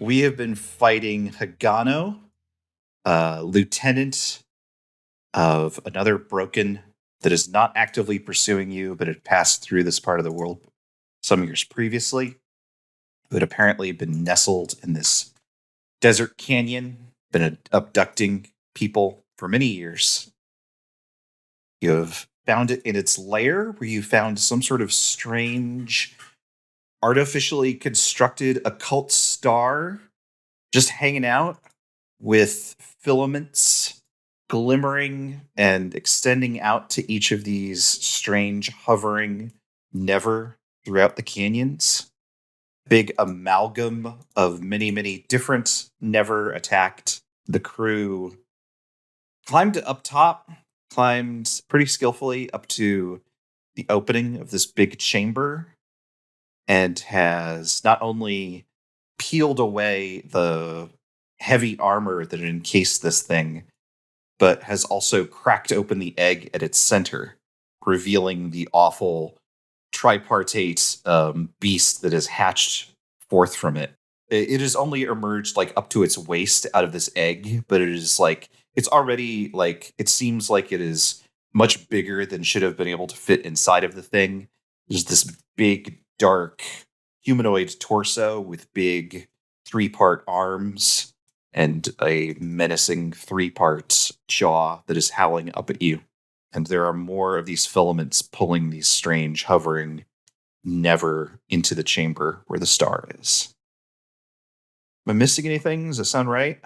We have been fighting Hagano, lieutenant of another broken that is not actively pursuing you, but had passed through this part of the world some years previously, who had apparently been nestled in this desert canyon, been abducting people for many years. You have found it in its lair, where you found some sort of strange, artificially constructed occult star just hanging out with filaments glimmering and extending out to each of these strange hovering never throughout the canyons. Big amalgam of many, many different never attacked. The crew climbed up top, climbed pretty skillfully up to the opening of this big chamber, and has not only peeled away the heavy armor that had encased this thing, but has also cracked open the egg at its center, revealing the awful tripartite beast that has hatched forth from it. It has only emerged like up to its waist out of this egg, but it is like, it's already like, it seems like it is much bigger than should have been able to fit inside of the thing. There's this big, dark, humanoid torso with big 3-part arms and a menacing 3-part jaw that is howling up at you. And there are more of these filaments pulling these strange, hovering never into the chamber where the star is. Am I missing anything? Does that sound right?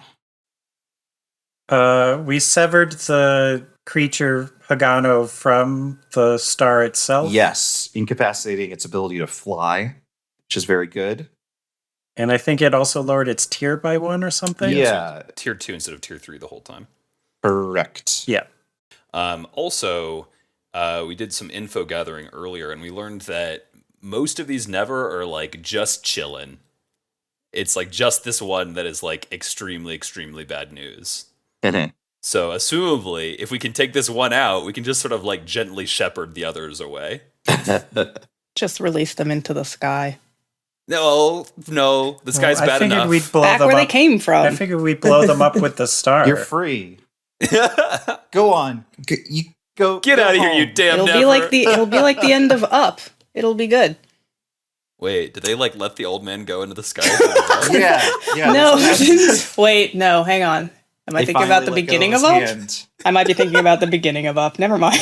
We severed the creature Hagano from the star itself. Yes, incapacitating its ability to fly, which is very good. And I think it also lowered its tier by 1 or something. Yeah. So tier 2 instead of tier 3 the whole time. Correct. Yeah. Also, we did some info gathering earlier, and we learned that most of these never are like just chillin'. It's like just this one that is like extremely, extremely bad news. So, assumably, if we can take this one out, we can just sort of like gently shepherd the others away. Just release them into the sky. No, the sky's bad enough. We'd blow Back them where up. they came from. I figured we'd blow them up with the star. You're free. Go on. You go. Get out of here, you damn It'll never. it'll be like the end of Up. It'll be good. Wait, did they like let the old man go into the sky? Yeah. No. Wait, no, hang on. Am I thinking about the beginning of Up? I might be thinking about the beginning of Up. Never mind.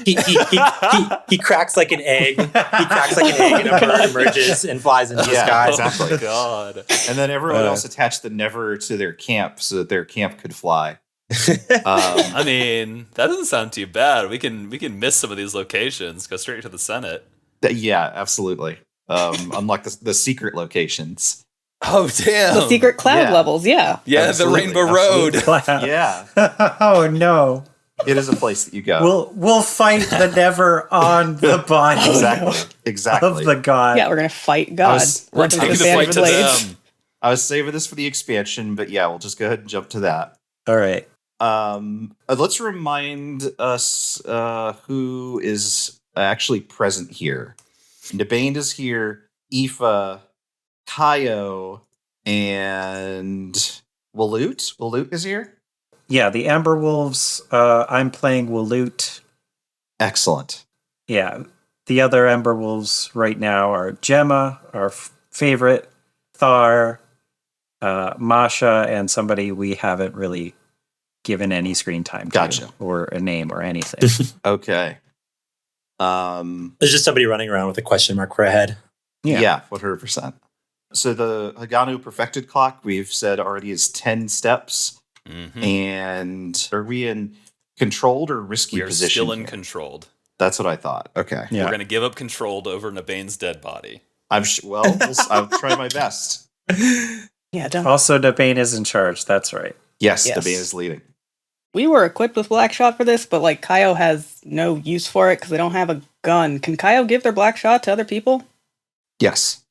He cracks like an egg. He cracks like an egg, and a bird emerges and flies into the sky. Exactly. Oh, God. And then everyone else attached the never to their camp so that their camp could fly. I mean, that doesn't sound too bad. We can miss some of these locations. Go straight to the Senate. Yeah, absolutely. Unlike the secret locations. Oh, damn. The secret cloud levels, yeah. Yeah, Absolutely, the Rainbow Road. Yeah. Oh no. It is a place that you go. We'll fight the Never on the body Exactly. of the god. Yeah, we're gonna fight God. We're taking the fight to them. I was saving this for the expansion, but yeah, we'll just go ahead and jump to that. All right. Let's remind us who is actually present here. Nabain is here, Aoife, Kayo, and Waloot. Waloot is here? Yeah, the Ember Wolves, I'm playing Waloot. Excellent. Yeah, the other Ember Wolves right now are Jemma, our favorite, Thar, Masha, and somebody we haven't really given any screen time to, or a name or anything. Okay. There's just somebody running around with a question mark for a head. Yeah, 100%. So the Haganu Perfected Clock, we've said already is 10 steps. Mm-hmm. And are we in controlled or risky position? We are still in controlled. That's what I thought. Okay. Yeah. We're going to give up controlled over Nabain's dead body. I'll try my best. Yeah, don't. Also, Nabain is in charge. That's right. Yes, Yes. Nabain is leading. We were equipped with black shot for this, but like Kayo has no use for it because they don't have a gun. Can Kayo give their black shot to other people? Yes.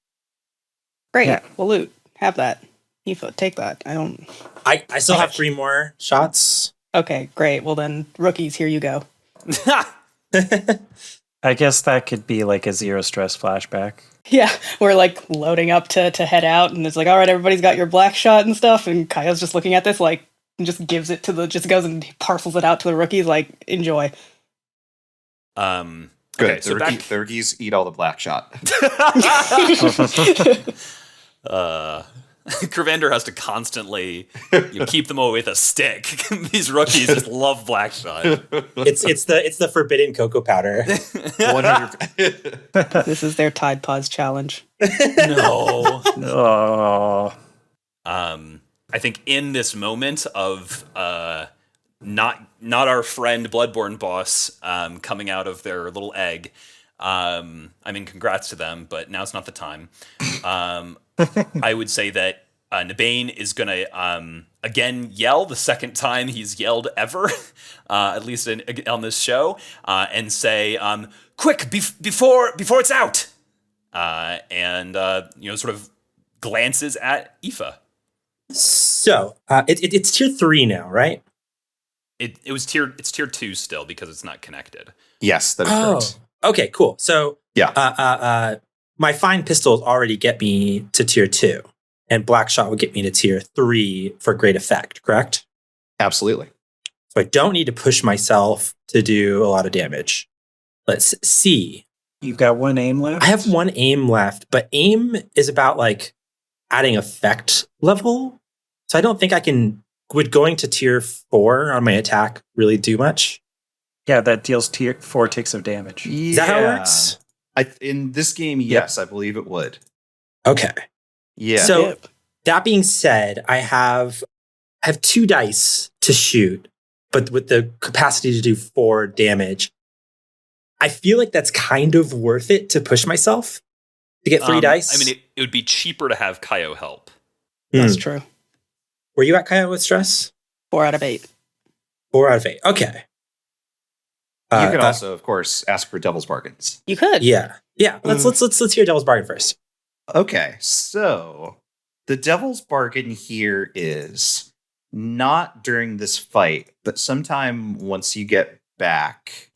Great. Yeah. Waloot, have that. Aoife, take that. I still have 3 more shots. Okay, great. Well then, rookies, here you go. I guess that could be like a zero stress flashback. Yeah, we're like loading up to head out, and it's like, all right, everybody's got your black shot and stuff, and Kayo's just looking at this like, and just gives it to just goes and parcels it out to the rookies like, enjoy. Good. Okay, so the rookies eat all the black shot. Curvander has to constantly keep them away with a stick. These rookies just love black shot. It's the forbidden cocoa powder. 100%. This is their Tide Pods challenge. No. Oh. I think in this moment of not our friend Bloodborne boss coming out of their little egg. I mean, congrats to them, but now's not the time. I would say that Nabain is going to, again, yell the second time he's yelled ever, at least on this show, and say, quick, before it's out! And sort of glances at Aoife. So, it's tier 3 now, right? It's tier 2 still because it's not connected. Yes, that is correct. Okay, cool. So, Yeah. my fine pistols already get me to tier 2, and black shot would get me to tier 3 for great effect, correct? Absolutely. So I don't need to push myself to do a lot of damage. Let's see. You've got 1 aim left? I have 1 aim left, but aim is about like adding effect level. So I don't think would going to tier 4 on my attack really do much? Yeah, that deals 4 ticks of damage. Is that how it works? In this game, yes, I believe it would. Okay. Yeah. So that being said, I have 2 dice to shoot, but with the capacity to do 4 damage. I feel like that's kind of worth it to push myself to get 3 dice. I mean, it would be cheaper to have Kayo help. That's true. Were you at Kayo with stress? 4 out of 8. 4 out of 8. Okay. You can also, of course, ask for devil's bargains. You could. Yeah. Let's hear devil's bargain first. Okay, so the devil's bargain here is not during this fight, but sometime once you get back,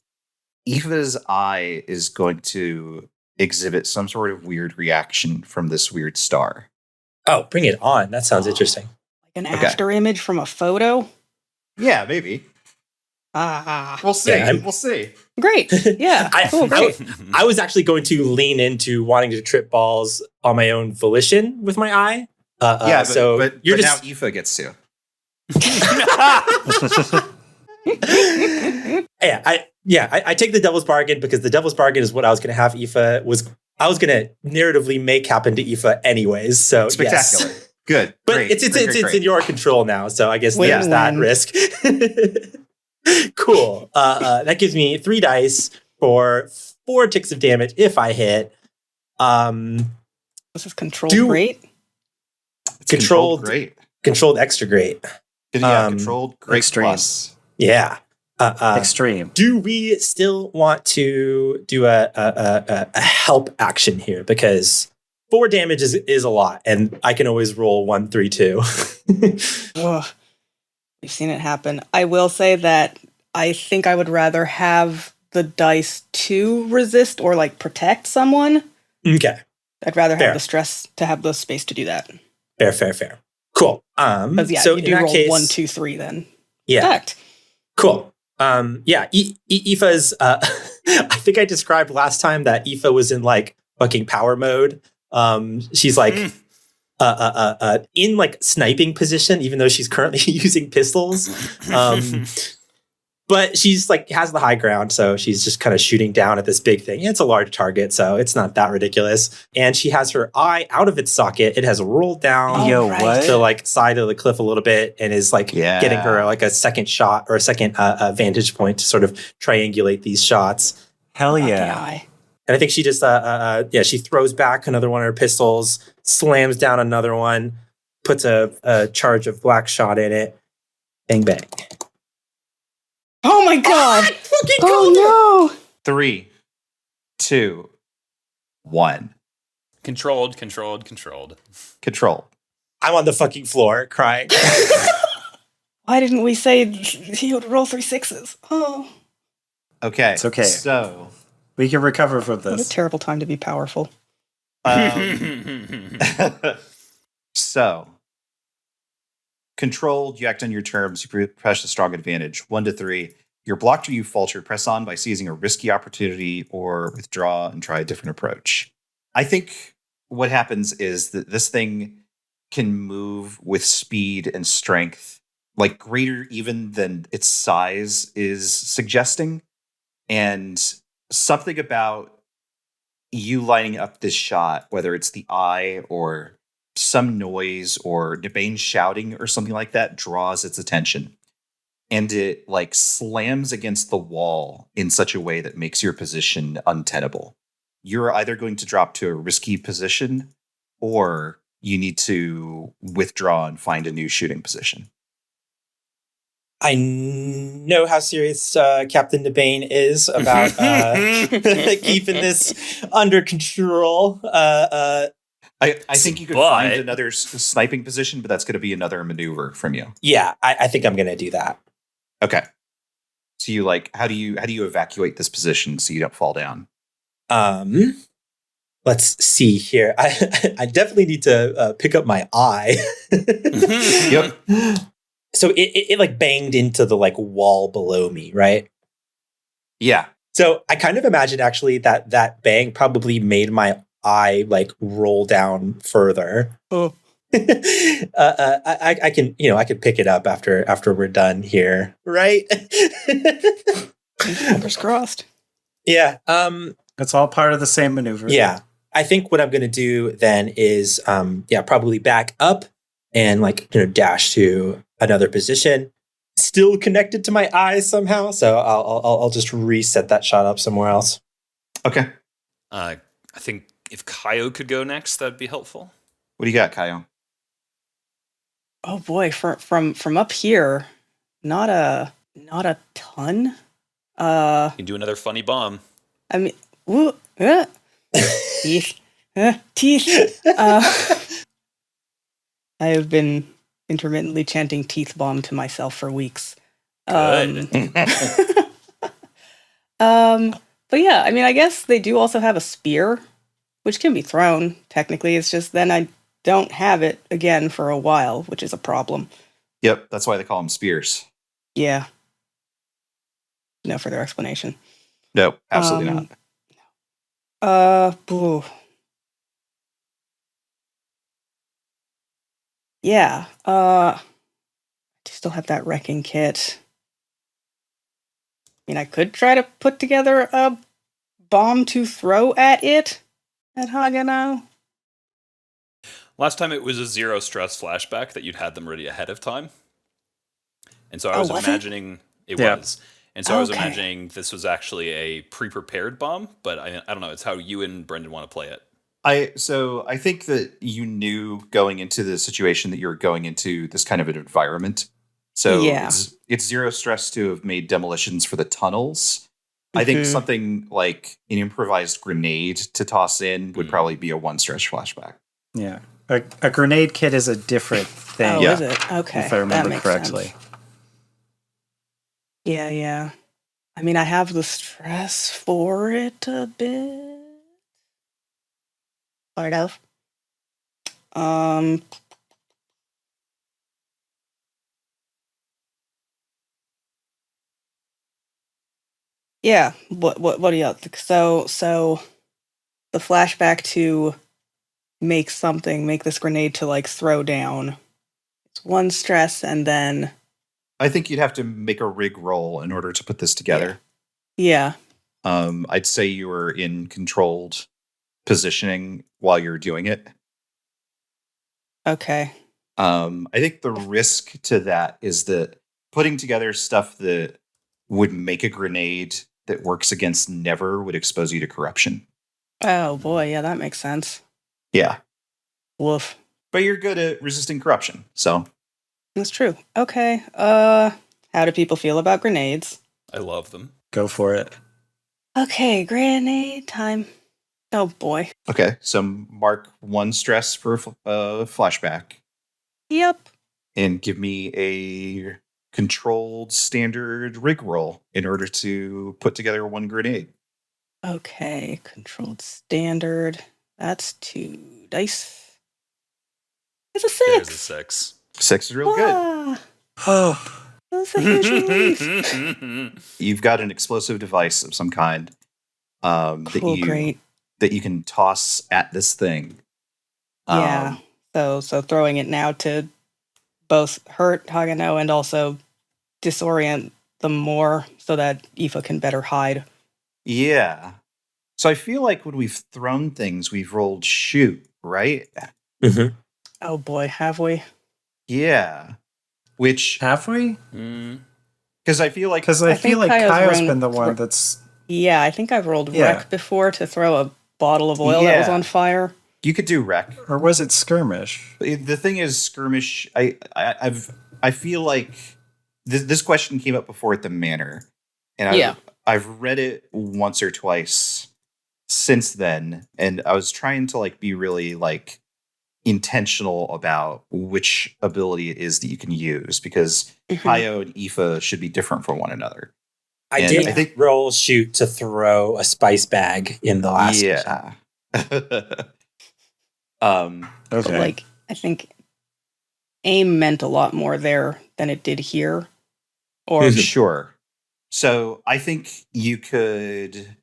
Aoife's eye is going to exhibit some sort of weird reaction from this weird star. Oh, bring it on. That sounds interesting. Like an after image from a photo? Yeah, maybe. We'll see. Yeah, we'll see. Great. Yeah. Great. I was actually going to lean into wanting to trip balls on my own volition with my eye. But now Aoife gets to. I take the devil's bargain because the devil's bargain is what I was going to have Aoife I was going to narratively make happen to Aoife anyways. So spectacular. Yes. Good. But great. It's in your control now. So I guess there's that risk. Cool. That gives me 3 dice for 4 ticks of damage if I hit. This is control rate? Controlled, great. controlled extra great. Yeah, controlled great extreme. plus. Yeah. Extreme. Do we still want to do a help action here? Because 4 damage is a lot, and I can always roll 1, 3, 2. Ugh. We've seen it happen. I will say that I think I would rather have the dice to resist or like protect someone. Okay. I'd rather have Fair. the stress to have the space to do that. Fair. Cool. Because yeah, so you in do that roll case, 1, 2, 3 then. Yeah. Protect. Cool. Yeah. Aoife's. I think I described last time that Aoife was in like fucking power mode. She's like. In like sniping position, even though she's currently using pistols. But she's like has the high ground, so she's just kind of shooting down at this big thing. It's a large target, so it's not that ridiculous. And she has her eye out of its socket. It has rolled down Yo, right. what? to like side of the cliff a little bit, and is like getting her like a second shot or a second vantage point to sort of triangulate these shots. Hell Fucking yeah. eye. And I think she just she throws back another one of her pistols, slams down another one, puts a charge of black shot in it. Bang bang. Oh my god! Fucking Oh no! 3, 2, 1. Controlled. Control. I'm on the fucking floor crying. Why didn't we say he would roll 3 6s? Oh, Okay. It's okay. So, We can recover from what a this. terrible time to be powerful. so controlled, you act on your terms, you press the strong advantage. 1 to 3. You're blocked or you falter. Press on by seizing a risky opportunity or withdraw and try a different approach. I think what happens is that this thing can move with speed and strength, like greater even than its size is suggesting. And something about you lining up this shot, whether it's the eye or some noise or Nabain shouting or something like that, draws its attention. And it like slams against the wall in such a way that makes your position untenable. You're either going to drop to a risky position or you need to withdraw and find a new shooting position. I know how serious Captain Nabain is about keeping this under control. I think you could But- find another sniping position, but that's going to be another maneuver from you. Yeah, I think I'm going to do that. Okay. So you like, how do you evacuate this position so you don't fall down? Let's see here. I definitely need to pick up my eye. Yep. So it like banged into the like wall below me, right? Yeah. So I kind of imagine actually that bang probably made my eye like roll down further. Oh. I can I can pick it up after we're done here, right? Fingers crossed. Yeah. It's all part of the same maneuver. Yeah. I think what I'm going to do then is probably back up and like dash to another position, still connected to my eyes somehow. So I'll just reset that shot up somewhere else. Okay. I think if Kayo could go next, that'd be helpful. What do you got, Kayo? Oh boy, from up here, not a ton. You can do another funny bomb. I mean, teeth, teeth. I have been intermittently chanting "teeth bomb" to myself for weeks. Good. But yeah, I mean, I guess they do also have a spear, which can be thrown. Technically, it's just then I don't have it again for a while, which is a problem. Yep, that's why they call them spears. Yeah. No further explanation. No, absolutely not. Boo. Yeah. I still have that wrecking kit. I mean, I could try to put together a bomb to throw at it at Haganah. Last time it was a 0 stress flashback that you'd had them ready ahead of time. And so I was was it? imagining it Yeah. was. And so I was Okay. imagining this was actually a pre-prepared bomb, but I don't know. It's how you and Brendan want to play it. I think that you knew going into the situation that you were going into this kind of an environment. So Yeah. it's zero stress to have made demolitions for the tunnels. I think Mhm. something like an improvised grenade to toss in would probably be a 1 stress flashback. Yeah. A grenade kit is a different thing. Oh, Yeah. is it? Okay. If I remember that makes correctly. sense. Yeah. I mean, I have the stress for it a bit. Sort of. Yeah. What do you think? So the flashback to make this grenade to like throw down. It's 1 stress, and then I think you'd have to make a rig roll in order to put this together. yeah. I'd say you were in controlled positioning while you're doing it. Okay. I think the risk to that is that putting together stuff that would make a grenade that works against never would expose you to corruption. Oh boy, yeah, that makes sense. Yeah. Woof. But you're good at resisting corruption. So That's true. Okay. How do people feel about grenades? I love them. Go for it. Okay, grenade time. Oh boy. okay. So mark 1 stress for flashback Yep. and give me a controlled standard rig roll in order to put together 1 grenade. Okay, controlled standard. That's 2 dice. It's a 6. There's a 6. 6 is real good. Ah, Hope. that's a huge relief. You've got an explosive device of some kind Cool, great. that you can toss at this thing. Yeah. So throwing it now to both hurt Hagano and also disorient them more so that Aoife can better hide. Yeah. So I feel like when we've thrown things, we've rolled shoot, right? Mhm. Oh boy, have we? Yeah. Which, Have we? because I feel like Because I think feel like Kayo's Kayo's run- been the one that's. Yeah, I think I've rolled Yeah. wreck before to throw a bottle of oil that was Yeah. on fire. you could do wreck. Or was it skirmish? The thing is, skirmish. I feel like this question came up before at the manor, and Yeah. I've read it once or twice since then, and I was trying to like be really like intentional about which ability it is that you can use because Mhm. Kayo and Aoife should be different from one another. I And did I think- roll shoot to throw a spice bag in the last mission. Yeah. But Okay. like, I think aim meant a lot more there than it did here. Or Sure. So I think you could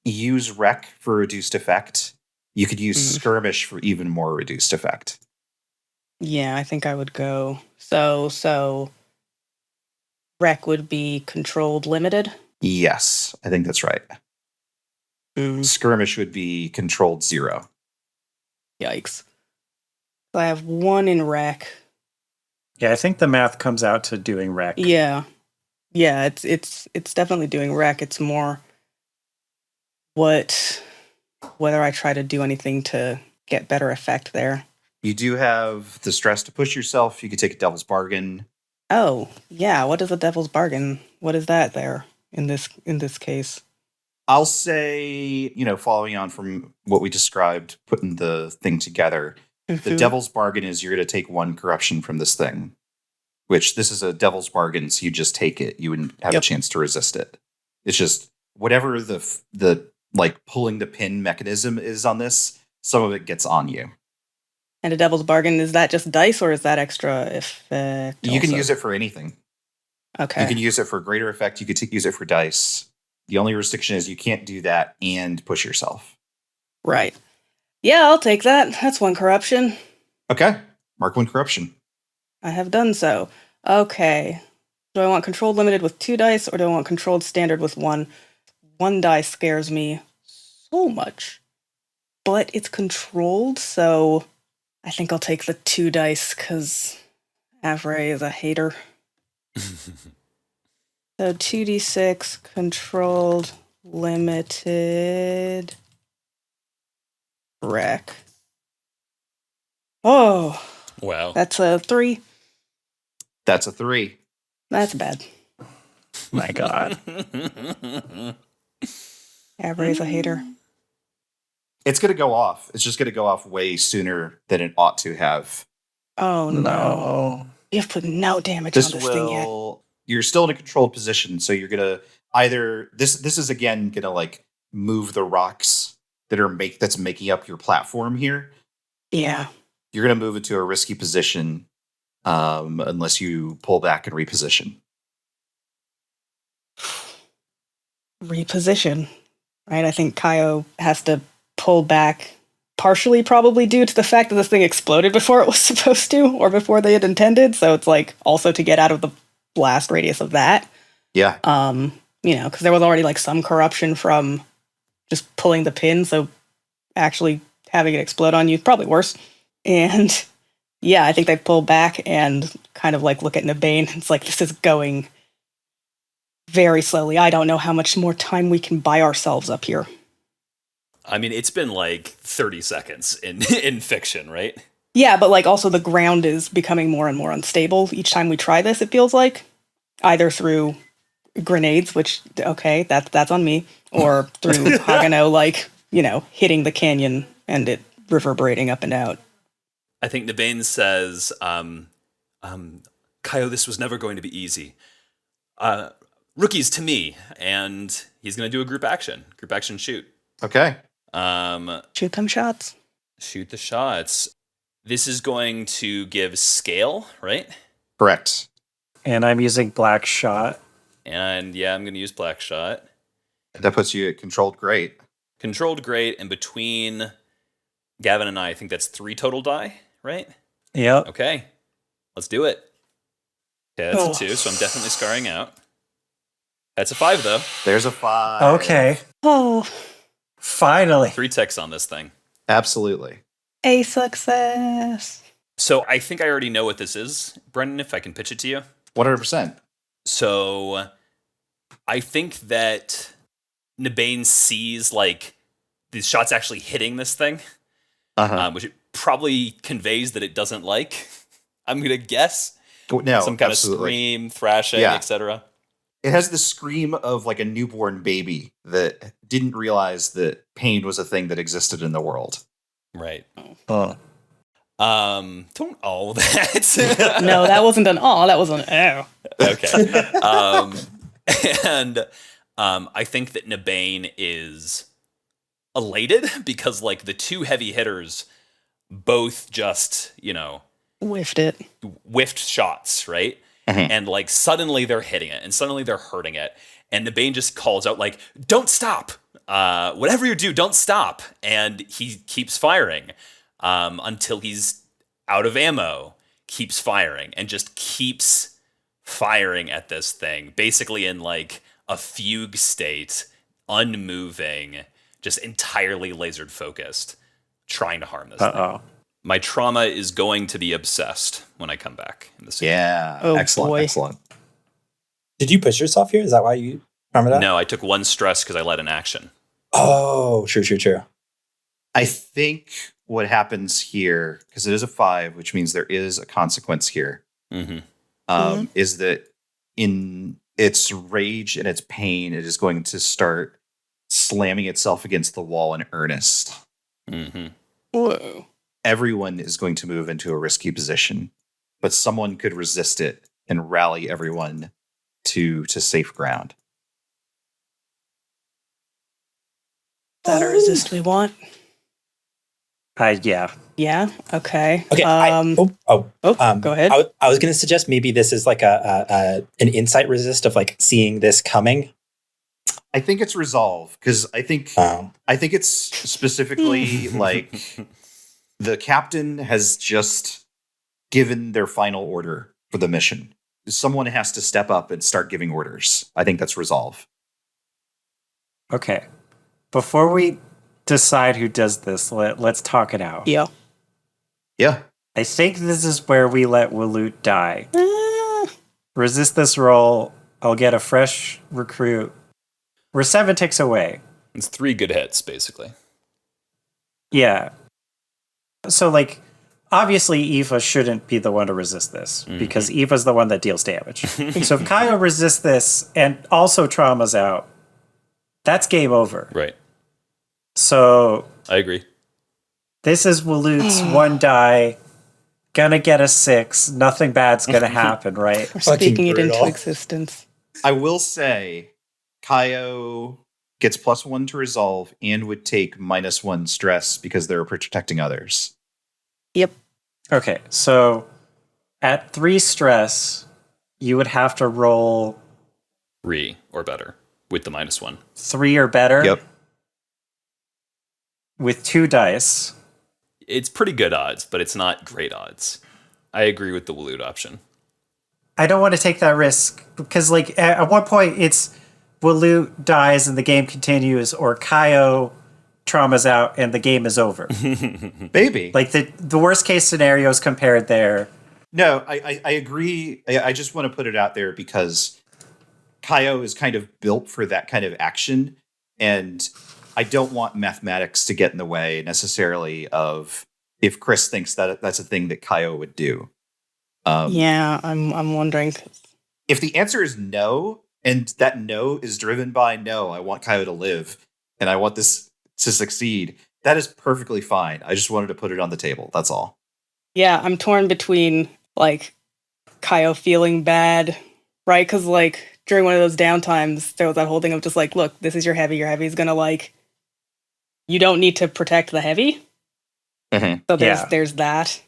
use wreck for reduced effect. You could use skirmish for even more reduced effect. yeah, I think I would go. So wreck would be controlled limited. Yes, I think that's right. Skirmish would be controlled 0. Yikes. So I have 1 in wreck. Yeah, I think the math comes out to doing wreck. Yeah. Yeah, it's definitely doing wreck. It's more whether I try to do anything to get better effect there. You do have the stress to push yourself. You could take a devil's bargain. Oh, yeah, what is a devil's bargain? What is that there in this case? I'll say, following on from what we described, putting the thing together, the devil's bargain is you're going to take 1 corruption from this thing, which this is a devil's bargain, so you just take it. You wouldn't have a chance to resist it. It's just whatever the like pulling the pin mechanism is on this, some of it gets on you. And a devil's bargain, is that just dice or is that extra effect? You can also? use it for anything. Okay. You can use it for greater effect. You could use it for dice. The only restriction is you can't do that and push yourself. Right. Yeah, I'll take that. That's 1 corruption. Okay. Mark 1 corruption. I have done so. Okay. Do I want controlled limited with 2 dice or do I want controlled standard with 1? 1 dice scares me so much. But it's controlled, so I think I'll take the 2 dice because Avray is a hater. So 2d6 controlled limited. Wreck. Oh, Wow. that's a 3. That's a 3. That's bad. My God. Avery's a hater. It's going to go off. It's just going to go off way sooner than it ought to have. Oh no. No. You have put no damage This on this thing yet. will. You're still in a controlled position, so you're gonna either this is again gonna like move the rocks that's making up your platform here. Yeah. You're gonna move it to a risky position, unless you pull back and reposition. Reposition. Right? I think Kayo has to pull back, partially probably due to the fact that this thing exploded before it was supposed to, or before they had intended. So it's like also to get out of the blast radius of that. Yeah. Because there was already like some corruption from just pulling the pin, so actually having it explode on you is probably worse. And yeah, I think they pull back and kind of like look at Nabain. It's like, this is going very slowly. I don't know how much more time we can buy ourselves up here. I mean, it's been like 30 seconds in fiction, right? Yeah, but like also the ground is becoming more and more unstable each time we try this, it feels like. Either through grenades, which, okay, that's on me, or through Hagano, like, hitting the canyon and it reverberating up and out. I think Nabain says, Kayo, this was never going to be easy. Rookies to me, and he's going to do a group action shoot. Okay. Shoot them shots. Shoot the shots. This is going to give scale, right? Correct. And I'm using Black Shot. And yeah, I'm going to use Black Shot. That puts you at controlled great. Controlled great, and between Gavin and I think that's 3 total die, right? Yep. Okay, let's do it. Okay, that's a 2, so I'm definitely scarring out. That's a 5, though. There's a 5. Okay. Oh, Finally. 3 ticks on this thing. Absolutely. a success. So I think I already know what this is, Brendan, if I can pitch it to you. 100%. So I think that Nabain sees, like, these shots actually hitting this thing, which it probably conveys that it doesn't like. I'm going to guess. No, some kind absolutely. of scream, thrashing, Yeah. etc. It has the scream of like a newborn baby that didn't realize that pain was a thing that existed in the world. Right. Oh. Don't all that. No, that wasn't an aw, that was an oh. Okay. And I think that Nabain is elated because, like, the 2 heavy hitters both just, Whiffed it. whiffed shots, right? Mhm. And, like, suddenly they're hitting it, and suddenly they're hurting it. And Nabain just calls out, like, don't stop. Whatever you do, don't stop. And he keeps firing until he's out of ammo, keeps firing, and just keeps firing at this thing, basically in, like, a fugue state, unmoving, just entirely lasered focused, trying to harm this thing. Uh-oh. My trauma is going to be obsessed when I come back in the scene. Yeah. Oh, excellent. boy. Excellent. Did you push yourself here? Is that why you remember that? No, I took 1 stress because I led an action. Oh, true. I think what happens here, because it is a 5, which means there is a consequence here, Mm-hmm. is that in its rage and its pain, it is going to start slamming itself against the wall in earnest. Mm-hmm. Whoa. Everyone is going to move into a risky position, but someone could resist it and rally everyone to safe ground. Is that a resist we want? Yeah. Yeah. Okay. Okay. Go ahead. I was going to suggest maybe this is like an insight resist of like seeing this coming. I think it's resolve because I think it's specifically like the captain has just given their final order for the mission. Someone has to step up and start giving orders. I think that's resolve. Okay. Before we decide who does this, let's talk it out. Yeah. Yeah. I think this is where we let Waloot die. Ah. Resist this roll. I'll get a fresh recruit. We're 7 ticks away. It's 3 good hits, basically. Yeah. So, like, obviously, Aoife shouldn't be the one to resist this because Aoife's the one that deals damage. So, if Kayo resists this and also traumas out, that's game over. Right. So, I agree. this is Waloot's one die. Gonna get a 6. Nothing bad's gonna happen, right? We're Fucking speaking it into brutal. existence. I will say, Kayo gets +1 to resolve and would take -1 stress because they're protecting others. Yep. Okay, so at 3 stress, you would have to roll 3 or better with the -1. 3 or better Yep. with 2 dice. It's pretty good odds, but it's not great odds. I agree with the Waloot option. I don't want to take that risk because, like, at one point it's Waloot dies and the game continues, or Kayo traumas out and the game is over. Maybe. Like, the worst case scenarios compared there. No, I agree. I just want to put it out there because Kayo is kind of built for that kind of action, and I don't want mathematics to get in the way necessarily of if Kris thinks that that's a thing that Kayo would do. Yeah, I'm wondering. If the answer is no, and that no is driven by no, I want Kayo to live, and I want this to succeed, that is perfectly fine. I just wanted to put it on the table. That's all. Yeah, I'm torn between, like, Kayo feeling bad, right? Because, like, during one of those downtimes, there was that whole thing of just like, look, this is your heavy. Your heavy's gonna, like, you don't need to protect the heavy. Mm-hmm. So Yeah. there's that.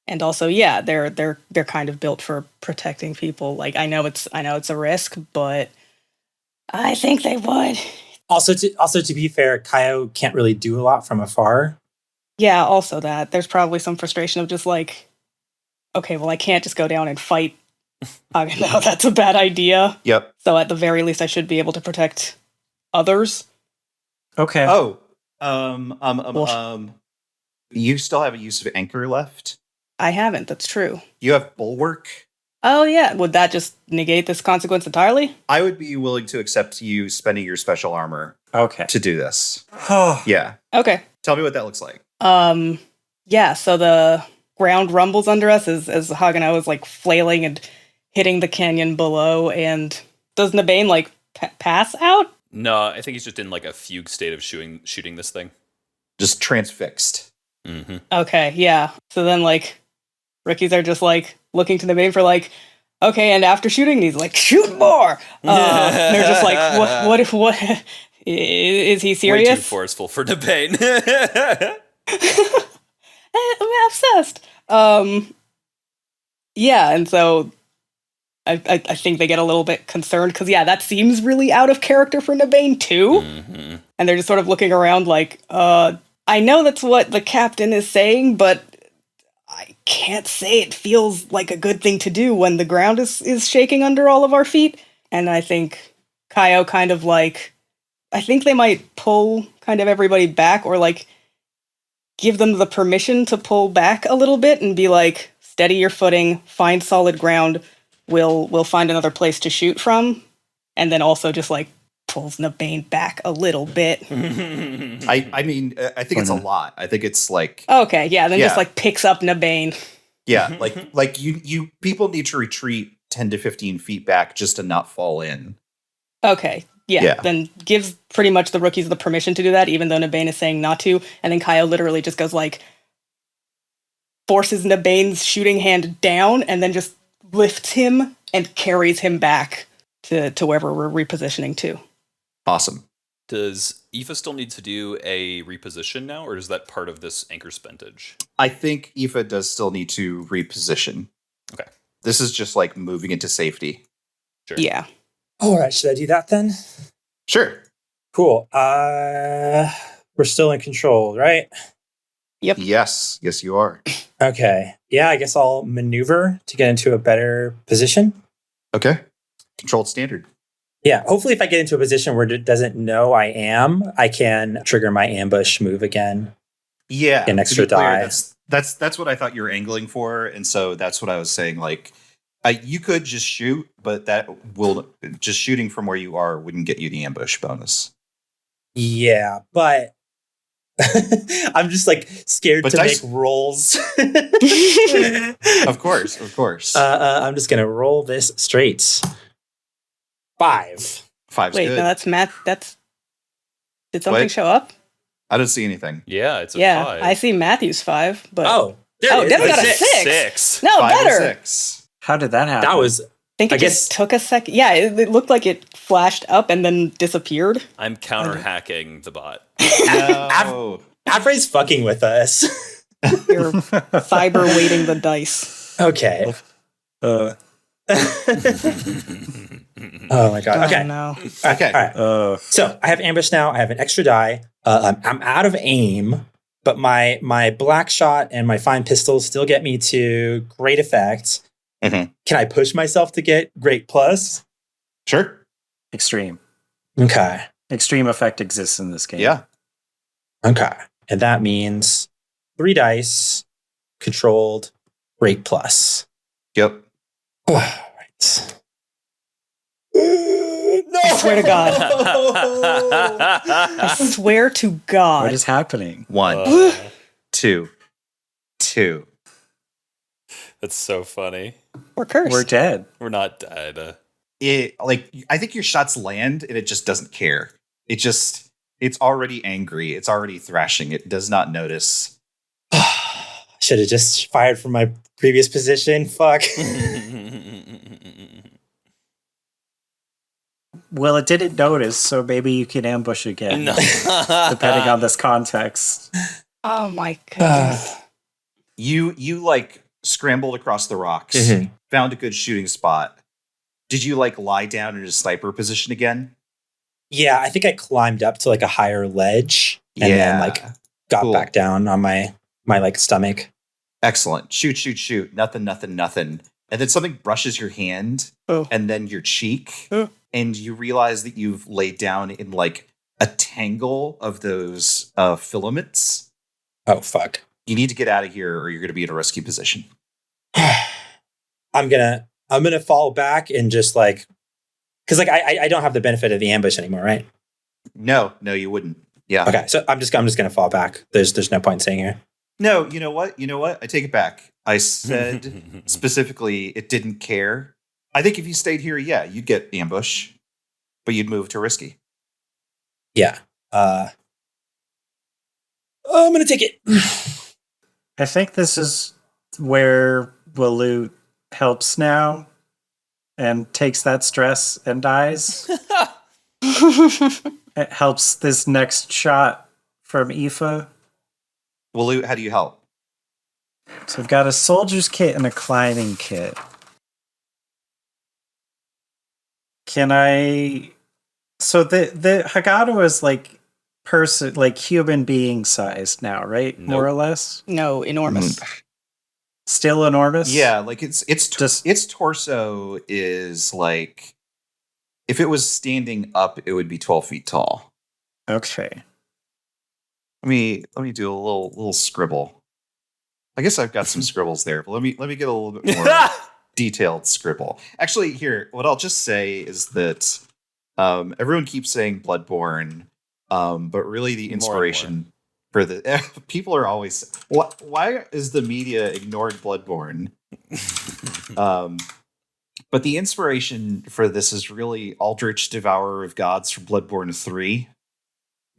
And also, yeah, they're kind of built for protecting people. Like, I know it's a risk, but I think they would. Also, to be fair, Kayo can't really do a lot from afar. Yeah, also that. There's probably some frustration of just like, okay, well, I can't just go down and fight. I know that's a bad idea. Yep. So at the very least, I should be able to protect others. Okay. Oh, Well, you still have a use of anchor left. I haven't. That's true. You have bulwark. Oh yeah, would that just negate this consequence entirely? I would be willing to accept you spending your special armor Okay. to do this. Oh, Yeah. Okay. Tell me what that looks like. Yeah. So the ground rumbles under us as Hagano is like flailing and hitting the canyon below. And does Nabain like pass out? No, I think he's just in like a fugue state of shooting this thing. Just transfixed. Mm-hmm. Okay. Yeah. So then like rookies are just like looking to Nabain for like, okay, and after shooting these, like, shoot more. They're just like, what is he Way serious? too forceful for Nabain. I'm obsessed. Yeah, and so I think they get a little bit concerned because yeah, that seems really out of character for Nabain too. Mm-hmm. And they're just sort of looking around like, I know that's what the captain is saying, but I can't say it feels like a good thing to do when the ground is shaking under all of our feet. And I think Kayo kind of like, I think they might pull kind of everybody back or like give them the permission to pull back a little bit and be like, steady your footing, find solid ground. We'll find another place to shoot from. And then also just like pulls Nabain back a little bit. I mean, I think it's a lot. I think it's like, Okay, yeah, then Yeah. just like picks up Nabain. yeah, like you people need to retreat 10 to 15 feet back just to not fall in. Okay, yeah, then gives pretty much the rookies the permission to do that, even though Nabain is saying not to. And then Kayo literally just goes like, forces Nabain's shooting hand down and then just lifts him and carries him back to wherever we're repositioning to. Awesome. Does Aoife still need to do a reposition now, or is that part of this anchor spentage? I think Aoife does still need to reposition. Okay. This is just like moving into safety. Sure. Yeah. All right, should I do that then? Sure. Cool. We're still in control, right? Yep. Yes, you are. Okay. Yeah, I guess I'll maneuver to get into a better position. Okay. Controlled standard. Yeah, hopefully if I get into a position where it doesn't know I am, I can trigger my ambush move again. Yeah. An to extra be clear, die. That's what I thought you were angling for, and so that's what I was saying. Like, you could just shoot, but that will just shooting from where you are wouldn't get you the ambush bonus. Yeah, but I'm just like scared But to dice- make rolls. Of course. I'm just gonna roll this straight. 5. Five's Wait, good. no, that's math. Did something What? show up? I don't see anything. Yeah, it's a Yeah, 5. I see Matthew's 5, but There it is. Devin got a Six. 6. No, 5 better. and 6. How did that happen? That was I think it I just guess- took a second. Yeah, it looked like it flashed up and then disappeared. I'm counter hacking the bot. No. Avray's fucking with us. You're cyber weighting the dice. Okay. uh, Oh my god. Okay. Oh, no. Okay. All right. So I have ambush now. I have an extra die. I'm out of aim, but my black shot and my fine pistol still get me to great effect. Mhm. Can I push myself to get great plus? Sure. extreme. Okay. Extreme effect exists in this game. Yeah. Okay. And that means 3 dice, controlled, great plus. Yep. All right. No! I swear to God. I swear to What God. is happening? 1, 2, 2. That's so funny. We're cursed. We're dead. We're not dead. I think your shots land and it just doesn't care. It's already angry. It's already thrashing. It does not notice. Should have just fired from my previous position. Fuck. Well, it didn't notice, so maybe you can ambush again, No. depending on this context. Oh my goodness. You like scrambled across the rocks, Mhm. found a good shooting spot. Did you like lie down in a sniper position again? Yeah, I think I climbed up to like a higher ledge and then like got Cool. back down on my like stomach. Excellent. Shoot. Nothing. And then something brushes your hand Oh. and then your cheek. Oh. And you realize that you've laid down in like a tangle of those filaments. Oh fuck. You need to get out of here or you're going to be in a risky position. I'm gonna fall back and just like, because like I don't have the benefit of the ambush anymore, right? No, you wouldn't. Yeah. Okay, so I'm just gonna fall back. There's no point in staying here. No, you know what? I take it back. I said specifically it didn't care. I think if you stayed here, yeah, you'd get ambush, but you'd move to risky. Yeah. I'm gonna take it. I think this is where Waloot helps now and takes that stress and dies. It helps this next shot from Aoife. Waloot, how do you help? So I've got a soldier's kit and a climbing kit. Can I... So the Haggadah is like human being sized now, right? Nope. More or less? No, enormous. Still enormous? Yeah, like its torso is like if it was standing up, it would be 12 feet tall. Okay. Let me do a little scribble. I guess I've got some scribbles there, but let me get a little bit more detailed scribble. Actually, here, what I'll just say is that everyone keeps saying Bloodborne, but really the inspiration for the people are always why is the media ignoring Bloodborne? But the inspiration for this is really Aldrich Devourer of Gods from Bloodborne 3.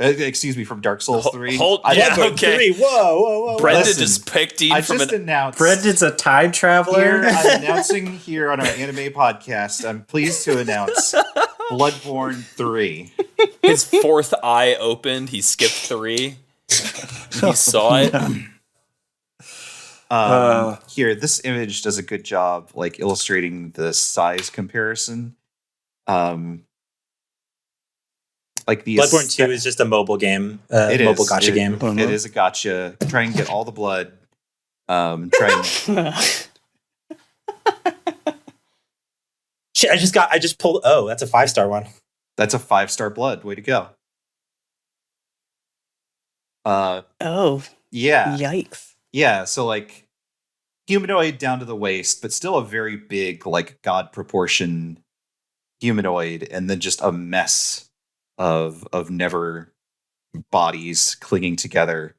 Excuse me, from Dark Souls 3. Yeah, okay. 3. Whoa. Brendan Listen, just picked Dean I from just an... announced. Brendan's a time traveler. Here, I'm announcing here on our anime podcast. I'm pleased to announce Bloodborne 3. His fourth eye opened. He skipped 3. He saw it. Here, this image does a good job, like illustrating the size comparison. Like the Bloodborne 2 is just a mobile game, it mobile is. gacha game. It is a gotcha. Try and get all the blood. Try and Shit, I just pulled. Oh, that's a 5-star one. that's a 5-star blood. Way to go. Oh, Yeah. yikes. Yeah, so like humanoid down to the waist, but still a very big, like god proportion humanoid, and then just a mess of never bodies clinging together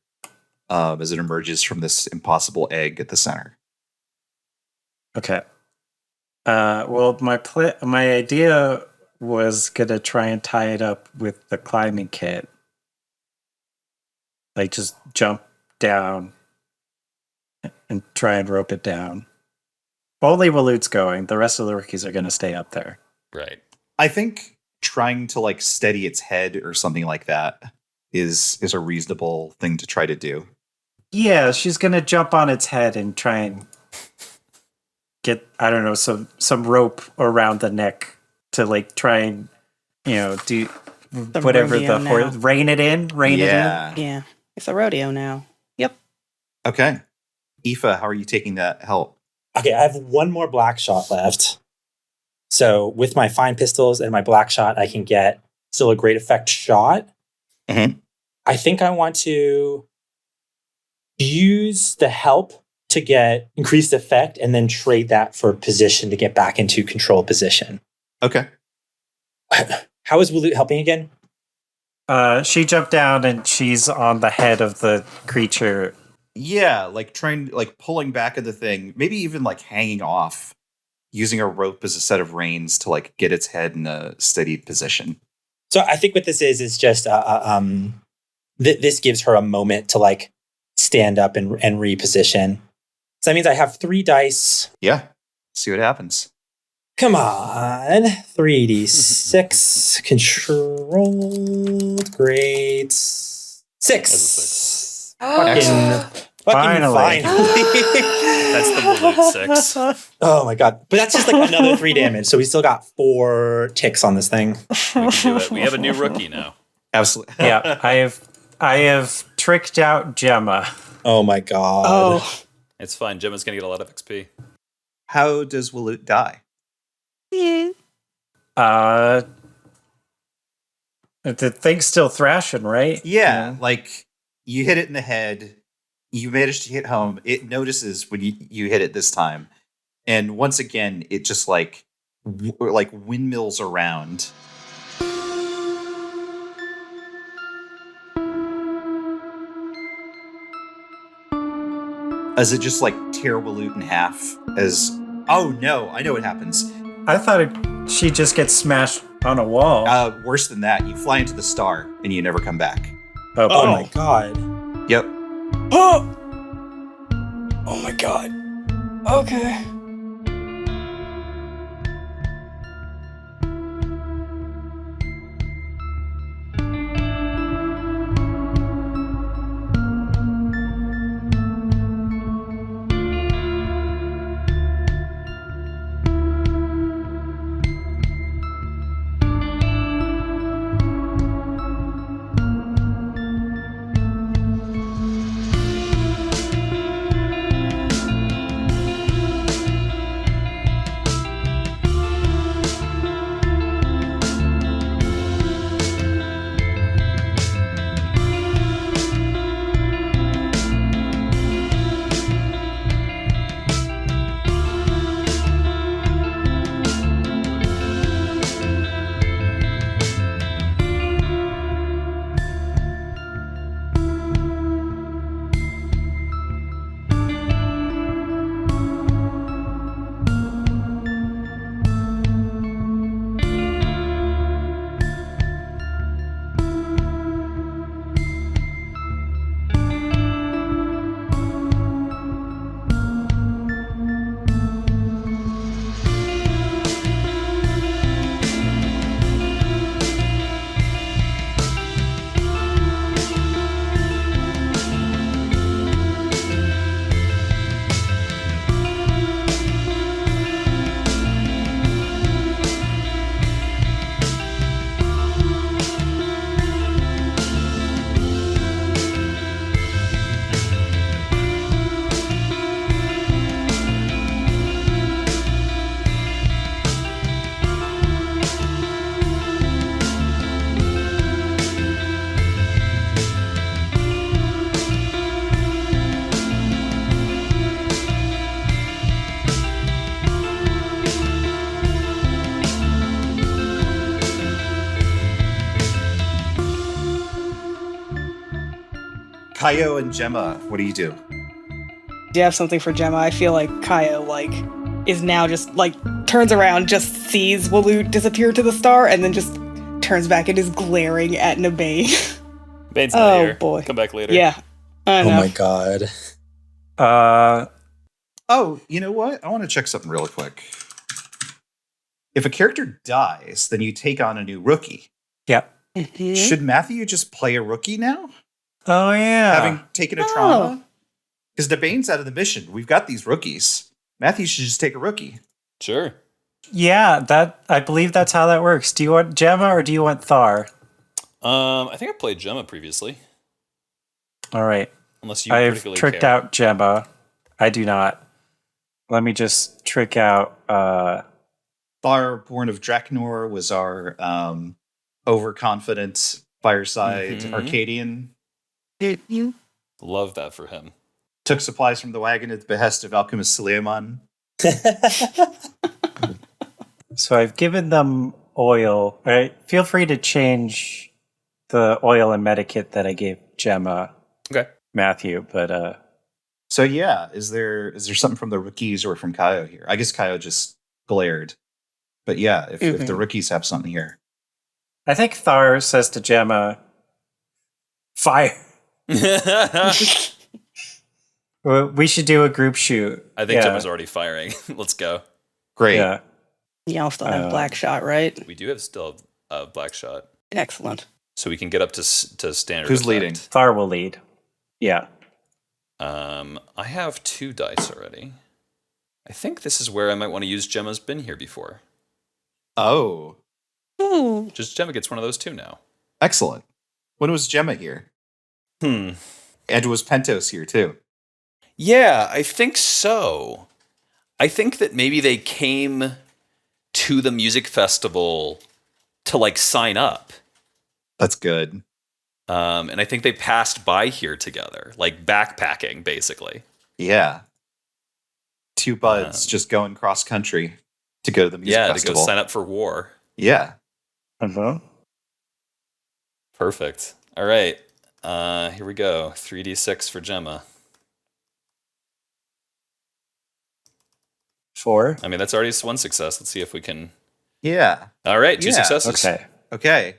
as it emerges from this impossible egg at the center. Okay. Well, my idea was gonna try and tie it up with the climbing kit. Like just jump down and try and rope it down. Only Waloot's going. The rest of the rookies are gonna stay up there. Right. I think trying to like steady its head or something like that is a reasonable thing to try to do. Yeah, she's gonna jump on its head and try and get, I don't know, some rope around the neck to like try and, do The whatever rodeo the now. horse, rein it in. Yeah, it's a rodeo now. Yep. Okay. Aoife, how are you taking that help? Okay, I have one more black shot left. So with my fine pistols and my black shot, I can get still a great effect shot. Mhm. I think I want to use the help to get increased effect and then trade that for position to get back into control position. Okay. How is Waloot helping again? She jumped down and she's on the head of the creature. Yeah, like pulling back of the thing, maybe even like hanging off, using a rope as a set of reins to like get its head in a steadied position. So I think what this is just this gives her a moment to like stand up and reposition. So that means I have 3 dice. Yeah. See what happens. Come on. 3d6 controlled. Great. 6. That's a 6. Fucking Finally. That's the Waloot 6. Oh my god. But that's just like another 3 damage. So we still got 4 ticks on this thing. We can do it. We have a new rookie now. Absolutely. Yeah, I have tricked out Jemma. Oh my god. Oh. It's fine. Gemma's going to get a lot of XP. How does Waloot die? The thing's still thrashing, right? Yeah, like you hit it in the head. You managed to hit home. It notices when you hit it this time. And once again, it just like windmills around. As it just like tear Waloot in half as, oh no, I know what happens. I thought she just gets smashed on a wall. Worse than that, you fly into the star and you never come back. Oh my god. Yep. Oh my god. Okay. Kayo and Jemma, what do you do? Do you have something for Jemma? I feel like Kayo, is now just, turns around, just sees Waloot disappear to the star, and then just turns back and is glaring at Nabain. Bane's not here. Oh, boy. Come back later. Yeah. I know. Oh my god. Oh, you know what? I want to check something real quick. If a character dies, then you take on a new rookie. Yep. Mhm. Should Matthew just play a rookie now? Oh, yeah. Having taken a trauma? Because Nabain's out of the mission. We've got these rookies. Matthew should just take a rookie. Sure. Yeah, I believe that's how that works. Do you want Jemma or do you want Thar? I think I played Jemma previously. All right. Unless you I've particularly tricked care. out Jemma. I do not. Let me just trick out. Thar, Born of Draknor, was our overconfident fireside Mhm. Arcadian. Love that for him. Took supplies from the wagon at the behest of alchemist Suleiman. So I've given them oil. All right. Feel free to change the oil and medikit that I gave Jemma, Okay. Matthew. But So yeah, is there something from the rookies or from Kayo here? I guess Kayo just glared. But yeah, if the rookies have something here. I think Thar says to Jemma, "Fire." We should do a group shoot. I think Yeah. Jemma's already firing. Let's go. Great. Yeah. Y'all still have black shot, right? We do have still a black shot. Excellent. So we can get up to standard. Who's effect. leading? Thar will lead. Yeah. I have 2 dice already. I think this is where I might want to use Gemma's been here before. Oh, Ooh. Just Jemma gets one of those too now. excellent. When was Jemma here? And was Pentos here too? Yeah, I think so. I think that maybe they came to the music festival to sign up. That's good. And I think they passed by here together, backpacking, basically. Yeah. 2 buds just going cross country to go to the music festival. To go sign up for war. Yeah. Uh-huh. Perfect. All right. Here we go. 3d6 for Jemma. 4. I mean, that's already 1 success. Let's see if we can. Yeah. All right, 2 Yeah, successes. Okay. Okay.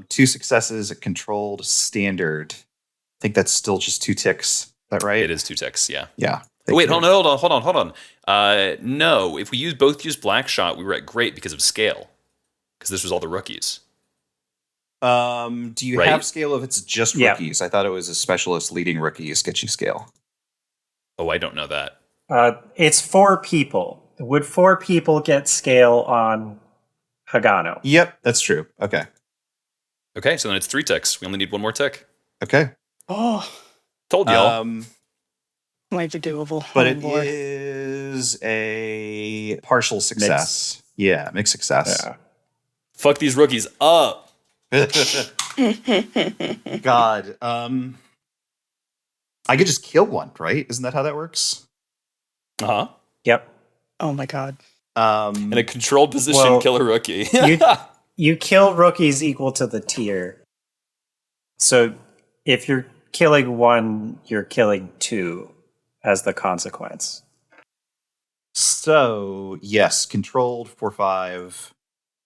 2 successes, a controlled standard. I think that's still just 2 ticks. Is that right? It is 2 ticks, yeah. Yeah. Oh, wait, hold on. No, if we both use Black Shot, we were at great because of scale. Because this was all the rookies. Do you Right? have scale if it's just Yeah. rookies? I thought it was a specialist leading rookies get you scale. Oh, I don't know that. It's 4 people. Would 4 people get scale on Hagano? Yep, that's true. Okay. Okay, so then it's 3 ticks. We only need 1 more tick. Okay. Oh, Told y'all. might be doable. But Oh, it boy. is a partial success. Yeah, mixed success. Yeah. Fuck these rookies up. God. I could just kill one, right? Isn't that how that works? Uh-huh. Yep. Oh my god. In a controlled position, Well, kill a rookie. You kill rookies equal to the tier. So if you're killing 1, you're killing 2 as the consequence. So, yes, controlled for 5.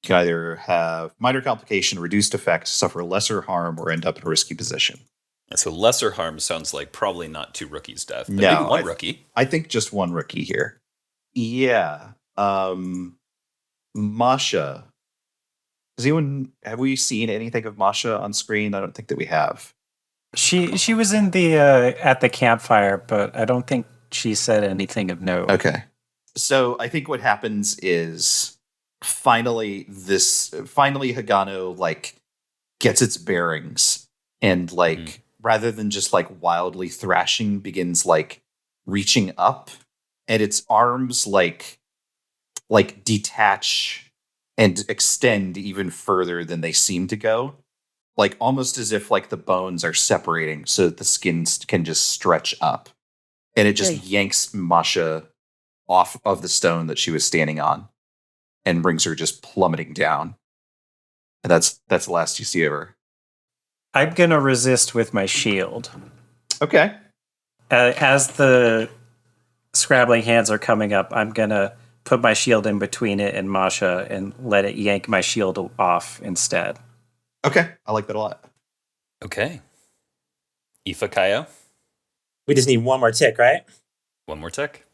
You can either have minor complication, reduced effect, suffer lesser harm, or end up in a risky position. So lesser harm sounds like probably not 2 rookies' death, but No, maybe 1 rookie. I think just 1 rookie here. Yeah. Masha. Have we seen anything of Masha on screen? I don't think that we have. She was in the at the campfire, but I don't think she said anything of note. Okay. So I think what happens is finally Hagano gets its bearings and rather than just wildly thrashing begins reaching up and its arms detach and extend even further than they seem to go. Almost as if the bones are separating so that the skin can just stretch up. And it just yanks Masha off of the stone that she was standing on and brings her just plummeting down. And that's the last you see of her. I'm going to resist with my shield. Okay. As the scrabbling hands are coming up, I'm going to put my shield in between it and Masha and let it yank my shield off instead. Okay. I like that a lot. Okay. Aoife, Kayo, We just need one more tick, right? one more tick.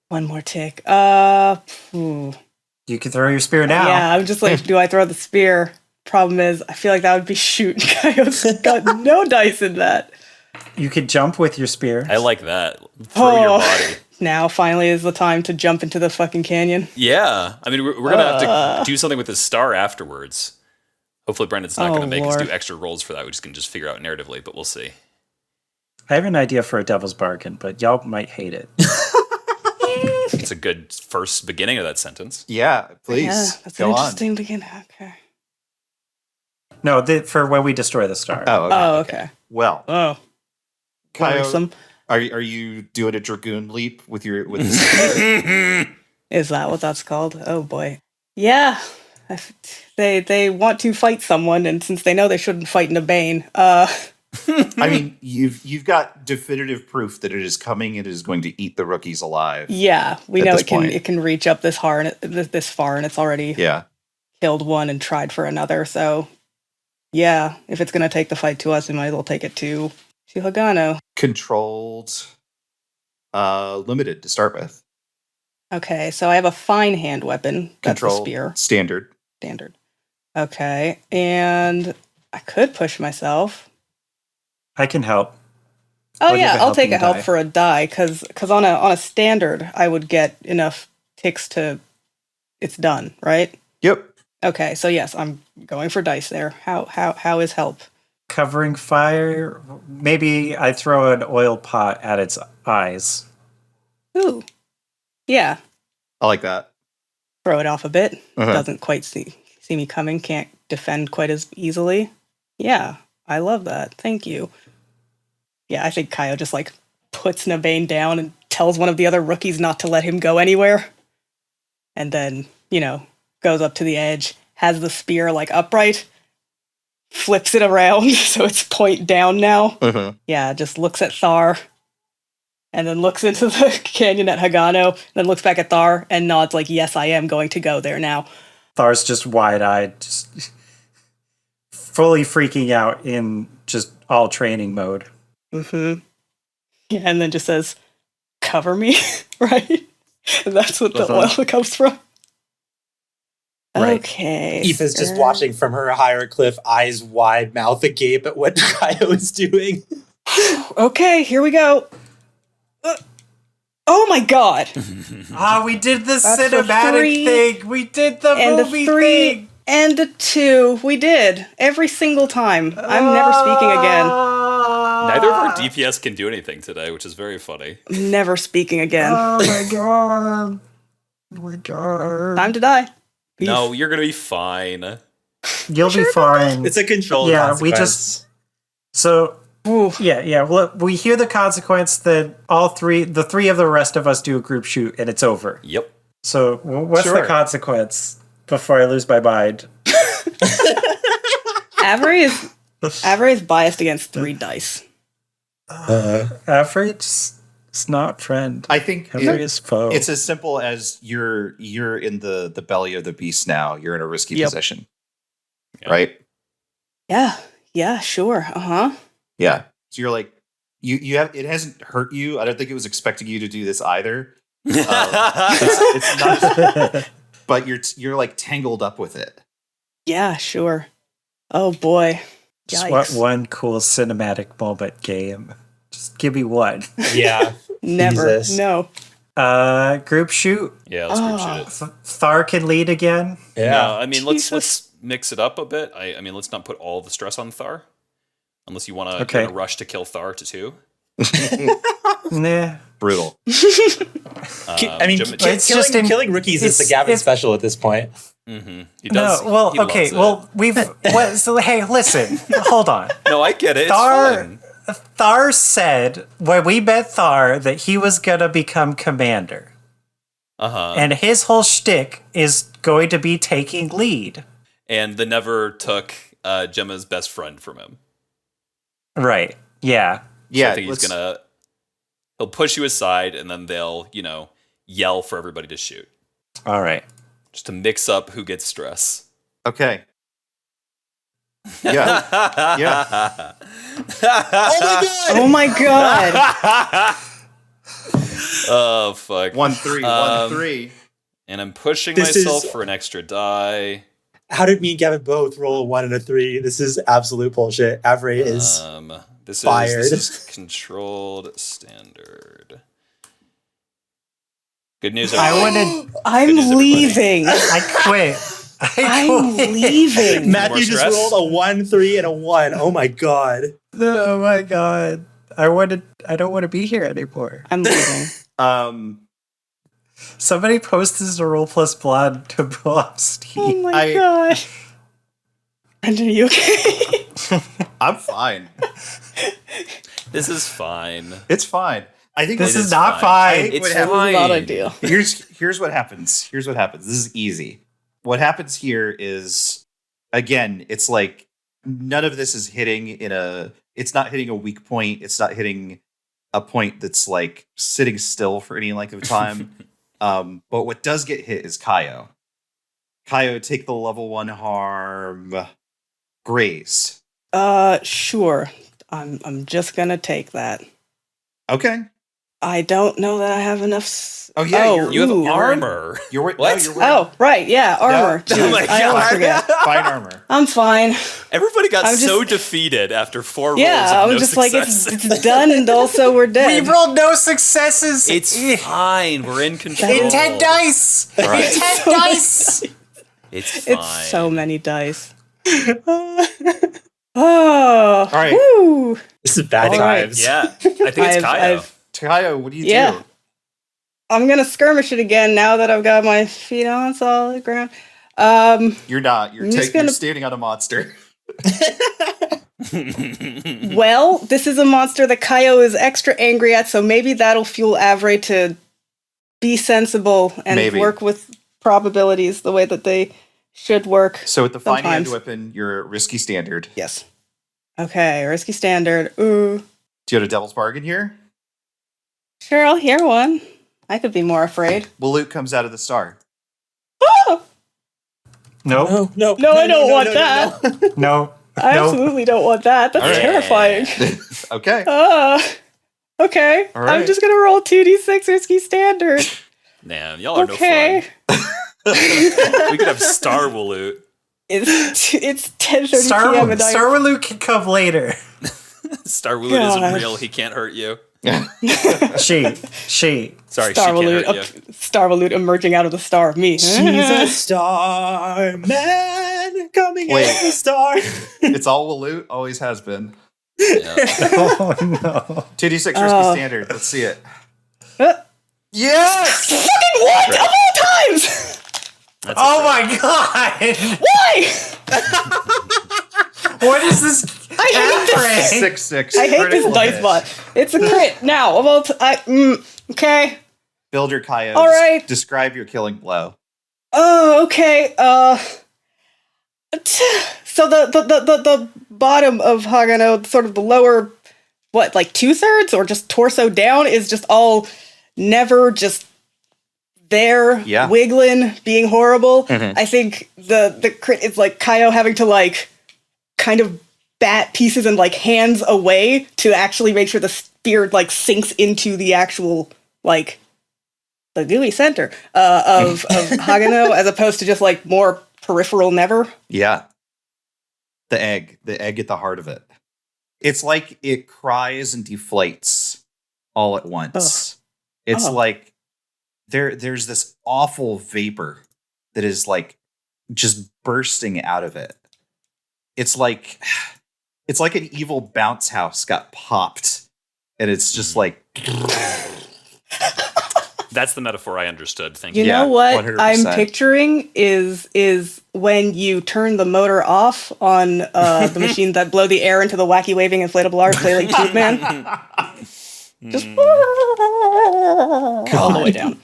One more tick. You can throw your spear now. Yeah, I'm just like, do I throw the spear? Problem is, I feel like that would be shooting. Kayo's got no dice in that. You could jump with your spear. I like that. Throw your body. Now finally is the time to jump into the fucking canyon. Yeah. I mean, we're going to have to do something with this star afterwards. Hopefully Brandon's not going to make us Lord. do extra rolls for that. We just can just figure out narratively, but we'll see. I have an idea for a devil's bargain, but y'all might hate it. It's a good first beginning of that sentence. Yeah, please. Yeah, that's go an on. interesting beginning. Okay. No, for when we destroy the star. Oh, okay. Oh, okay. Well, Oh, Kayo, worrisome. are you doing a dragoon leap with the Is that what that's called? Oh boy. Yeah. They want to fight someone, and since they know they shouldn't fight Nabain, I mean, you've got definitive proof that it is coming. It is going to eat the rookies alive. yeah, we At know this it can point. it can reach up this far and this far, and it's already Yeah. killed one and tried for another. So, yeah, if it's gonna take the fight to us, we might as well take it to Hagano. Controlled, limited to start with. Okay, so I have a fine hand weapon. That's a Control spear. standard. Standard. Okay, and I could push myself. I can help. Oh I'll give yeah, a I'll take helping a help die. for a die because on a standard I would get enough ticks to it's done, right? Yep. Okay, so yes, I'm going for dice there. How is help? Covering fire. Maybe I throw an oil pot at its eyes. Ooh, yeah, I like that. throw it off a bit. Uh-huh. Doesn't quite see me coming. Can't defend quite as easily. Yeah, I love that. Thank you. Yeah, I think Kayo just like puts Nabain down and tells one of the other rookies not to let him go anywhere. And then, goes up to the edge, has the spear like upright, flips it around so it's point down now. Uh-huh. Yeah, just looks at Thar and then looks into the canyon at Hagano, then looks back at Thar and nods like, yes, I am going to go there now. Thar's just wide-eyed, just fully freaking out in just all training mode. Mm-hmm. Yeah, and then just says, cover me, right? And that's what the oil comes from. Right. Okay. Aoife's just watching from her higher cliff, eyes wide, mouth agape at what Kayo is doing. Okay, here we go. Oh my god. We did the That's a cinematic 3 thing. We did the And a movie 3 thing. and a 2. We did. Every single time. I'm never speaking again. Neither of our DPS can do anything today, which is very funny. Never speaking again. Oh my god. Oh my god. Time to die. Peace. No, you're going to be fine. You'll be fine. It's a controlled Yeah, we consequence. just- So, Ooh. yeah. Well, we hear the consequence that the three of the rest of us do a group shoot and it's over. Yep. So, what's Sure. the consequence before I lose my mind? Avery is biased against 3 dice. Average is not friend. I think Avery is foe. it's as simple as you're in the belly of the beast now. You're in a risky Yep. position. Yeah. Right? Yeah, sure. Uh-huh. Yeah. So you're like, you have, it hasn't hurt you. I don't think it was expecting you to do this either. It's not, but you're like tangled up with it. Yeah, sure. Oh boy. Just Yikes. want one cool cinematic moment game. Just give me one. Yeah. Never. Jesus. No. Group shoot. Yeah, let's group shoot it. Thar can lead again. Yeah. No, I mean, Jesus. let's mix it up a bit. I mean, let's not put all the stress on Thar. Unless you want to Okay. rush to kill Thar to 2. Nah. Brutal. I mean, Jemma- it's just in- killing rookies is the it's- Gavin it's- special at this point. He does. No, well, he okay, loves it. well, so hey, listen, hold on. No, I get it. It's Thar, fun. Thar said when we met Thar that he was gonna become commander, Uh-huh. and his whole shtick is going to be taking lead. And the Never took Gemma's best friend from him. Right. Yeah. Yeah, I think he'll push you aside, and then they'll, yell for everybody to shoot. All right. Just to mix up who gets stress. Okay. Yeah. Yeah. Oh my god. Oh, fuck. 1-3, 1-3. And I'm pushing This myself is- for an extra die. How did me and Gavin both roll a 1 and a 3? This is absolute bullshit. Avery is This fired. is controlled standard. Good news, I everybody. wanted. I'm Good news, everybody. leaving. I quit. I'm leaving. Matthew just stress? rolled a 1, 3, and a 1. Oh my god. Oh my god. I don't want to be here anymore. I'm leaving. Somebody post this to Roll Plus Blood to blow up Oh Steve. my god. Brendan, are you okay? I'm fine. This is fine. It's fine. I think This It is is not fine. fine. It's What happened- fine. Not ideal. Here's what happens. This is easy. What happens here is, again, it's like none of this is hitting it's not hitting a weak point. It's not hitting a point that's like sitting still for any length of time. But what does get hit is Kayo. Kayo, take the level 1 harm. Graze. Sure. I'm just gonna take that. Okay. I don't know that I have enough. Oh, yeah, You have ooh. armor. You're What? No, you're wearing Oh, right, yeah, armor. Yeah. Oh Jeez, my I always God. forget. fine armor. I'm fine. Everybody got I'm so just- defeated after 4 rolls Yeah, I of was no just success. like, it's done, and also we're We dead. rolled no successes. It's fine. We're in control. In 10 dice. All right. 10 dice. It's fine. It's so many dice. Oh, All right. Woo. This is bad All right. times. Yeah, I think it's Kayo. Kayo, what do you Yeah. do? I'm gonna skirmish it again now that I've got my feet on solid ground. You're not. You're I'm just you're gonna- standing on a monster. Well, this is a monster that Kayo is extra angry at, so maybe that'll fuel Avray to be sensible and Maybe. work with probabilities the way that they should work. So with the fine hand Sometimes. weapon, you're risky standard. Yes. Okay, risky standard. Ooh. Do you have a devil's bargain here? Sure, I'll hear one. I could be more afraid. Waloot comes out of the star. Oh! Nope. No, I don't want that. No. I Nope. absolutely don't want that. That's All right. terrifying. Okay. Okay. All right. I'm just gonna roll 2d6 risky standard. Man, y'all are Okay. no fun. We could have Star Waloot. It's 10:30 Star p.m. and I Waloot can come later. Star Waloot isn't Gosh. real. He can't hurt you. She. Sorry, Star she can't hurt Waloot, Star Waloot emerging out of the star. Me. She's a star man coming Wait. out of the star. It's all Waloot. Always has been. you. Yeah. Oh no. 2d6 risky Oh. standard. Let's see it. Uh, Yes! Fucking what? Of all times! That's Oh a my god. Why? What is this? I hate this. 6-6. I hate Critical this dice hit. bot. It's a crit now. Of all okay. Build your Kayo. All right. Describe your killing blow. Oh, okay. So the bottom of Hagano, sort of the lower, what, like 2/3 or just torso down, is just all never just there, Yeah. wiggling, being horrible. Mhm. I think the crit is like Kayo having to like kind of bat pieces and like hands away to actually make sure the spear like sinks into the actual like the gooey center of Hagano, as opposed to just like more peripheral never. Yeah. The egg at the heart of it. It's like it cries and deflates all at once. It's Oh. like there's this awful vapor that is like just bursting out of it. It's like an evil bounce house got popped, and it's just like That's the metaphor I understood. Thank You you. Yeah, know what 100%. I'm picturing is when you turn the motor off on the machine that blow the air into the wacky waving inflatable arms, play like Tube Man. Just all the way down.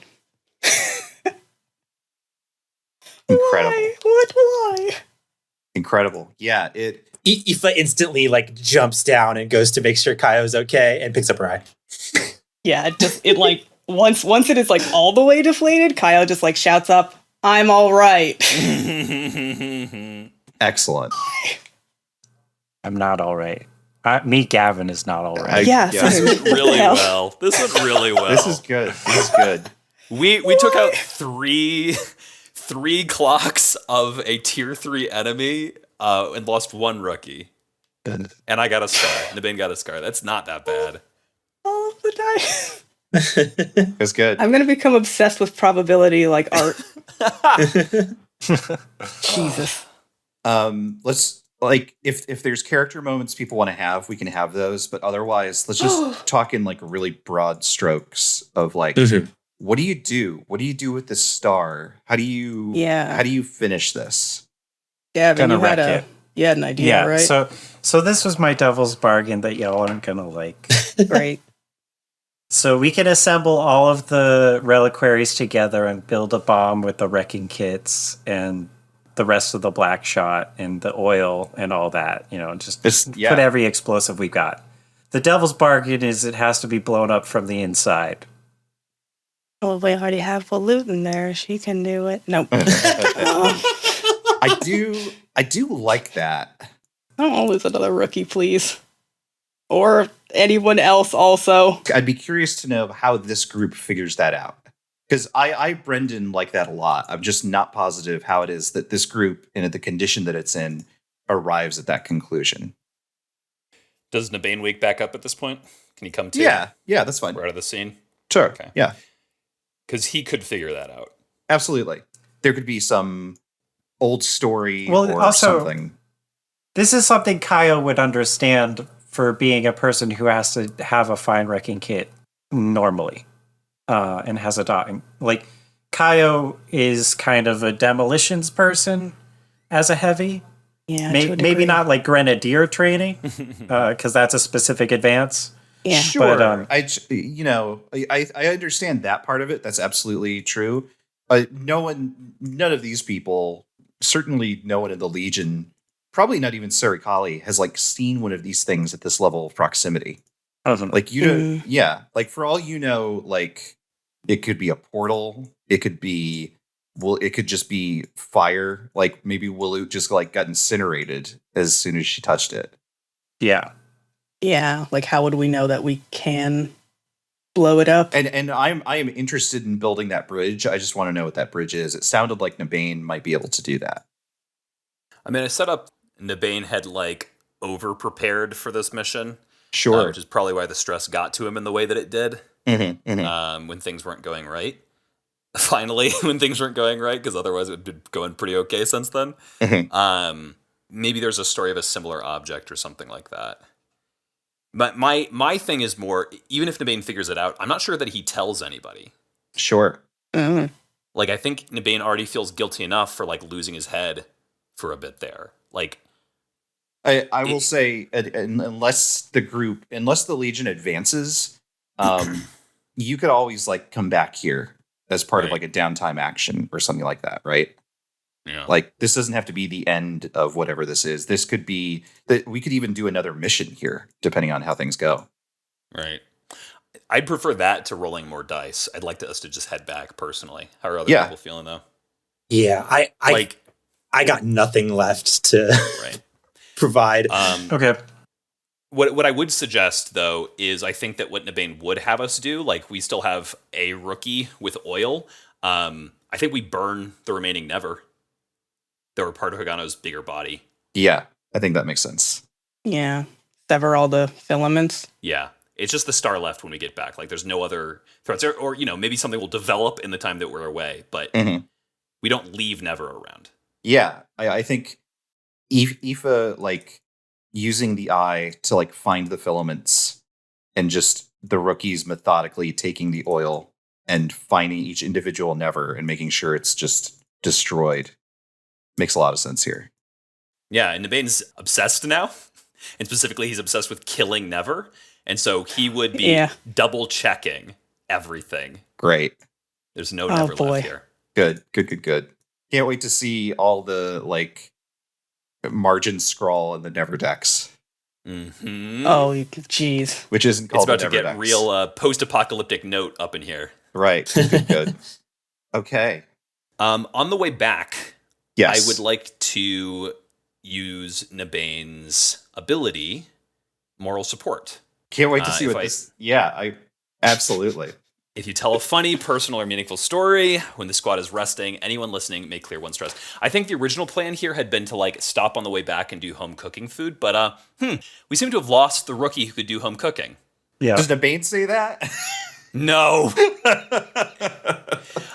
incredible. Why? What? Why? Incredible. Yeah, Aoife instantly like jumps down and goes to make sure Kayo's okay and picks up her eye. Yeah, it like once it is like all the way deflated, Kayo just like shouts up, "I'm all right." Excellent. I'm not all right. Gavin is not all right. Yeah, This went really well. This went really well. This is good. This is good. We took out three clocks of a tier 3 enemy and lost one rookie. And I got a scar. Nabain got a scar. That's not that bad. All of the dice. It's good. I'm gonna become obsessed with probability like art. Jesus. Let's like if there's character moments people want to have, we can have those. But otherwise, let's just talk in like really broad strokes of like, what do you do? What do you do with this star? How do you finish this? Gavin, Gonna wreck it. you had an idea, right? So this was my devil's bargain that y'all aren't gonna like. Great. So we can assemble all of the reliquaries together and build a bomb with the wrecking kits and the rest of the black shot and the oil and all that. You know, just put every explosive we got. The devil's bargain is it has to be blown up from the inside. Well, we already have Waloot in there. She can do it. Nope. I do like that. I don't want to lose another rookie, please. Or anyone else also. I'd be curious to know how this group figures that out. Because I Brendan like that a lot. I'm just not positive how it is that this group, in the condition that it's in, arrives at that conclusion. Does Nabain wake back up at this point? Can he come to? Yeah, that's fine. We're out of the scene? Sure. Okay. Yeah. Because he could figure that out. Absolutely. There could be some old story Well, or also, something. This is something Kayo would understand for being a person who has to have a fine wrecking kit normally and has a dog. Like, Kayo is kind of a demolitions person as a heavy. Yeah, maybe not like grenadier training, because that's a specific advance. Yeah, Sure. But, I understand that part of it. That's absolutely true. None of these people, certainly no one in the Legion, probably not even Sarikali, has like seen one of these things at this level of proximity. Like like for all you know, like it could be a portal. It could be, it could just be fire. Like maybe Waloot just like got incinerated as soon as she touched it. Yeah. Yeah, like how would we know that we can blow it up? And I am interested in building that bridge. I just want to know what that bridge is. It sounded like Nabain might be able to do that. I mean, I set up Nabain had like over prepared for this mission. Sure. Which is probably why the stress got to him in the way that it did. When things weren't going right. Finally, when things weren't going right, because otherwise it would be going pretty okay since then. Maybe there's a story of a similar object or something like that. But my thing is more, even if Nabain figures it out, I'm not sure that he tells anybody. Sure. Like, I think Nabain already feels guilty enough for like losing his head for a bit there. Like, I will say, unless the Legion advances, you could always like come back here as part of like a downtime action or something like that, right? Yeah. Like this doesn't have to be the end of whatever this is. This could be that we could even do another mission here, depending on how things go. Right. I'd prefer that to rolling more dice. I'd like us to just head back personally. How are other people feeling though? Yeah, I got nothing left to provide. Okay. What I would suggest though is I think that what Nabain would have us do, like we still have a rookie with oil. I think we burn the remaining Never. They were part of Hagano's bigger body. Yeah, I think that makes sense. Yeah. Sever all the filaments. Yeah. It's just the star left when we get back. Like there's no other threats. Or you know, maybe something will develop in the time that we're away, but we don't leave Never around. Yeah, I think Aoife, like, using the eye to, like, find the filaments and just the rookies methodically taking the oil and finding each individual Never and making sure it's just destroyed makes a lot of sense here. Yeah, and Nabain's obsessed now. And specifically, he's obsessed with killing Never. And so he would be double checking everything. Great. There's no Never left here. Good. Can't wait to see all the, like, margin scrawl in the Neverdex, Mm-hmm. Oh, jeez. which isn't It's called about the to get Neverdex. real post-apocalyptic note up in here. Right. Good. Okay. On the way back, Yes. I would like to use Nabain's ability, moral support. Can't wait to see if what I- this. Yeah, absolutely. If you tell a funny, personal, or meaningful story when the squad is resting, anyone listening may clear one stress. I think the original plan here had been to like stop on the way back and do home cooking food, but we seem to have lost the rookie who could do home cooking. Yeah. Does Nabain say that? No.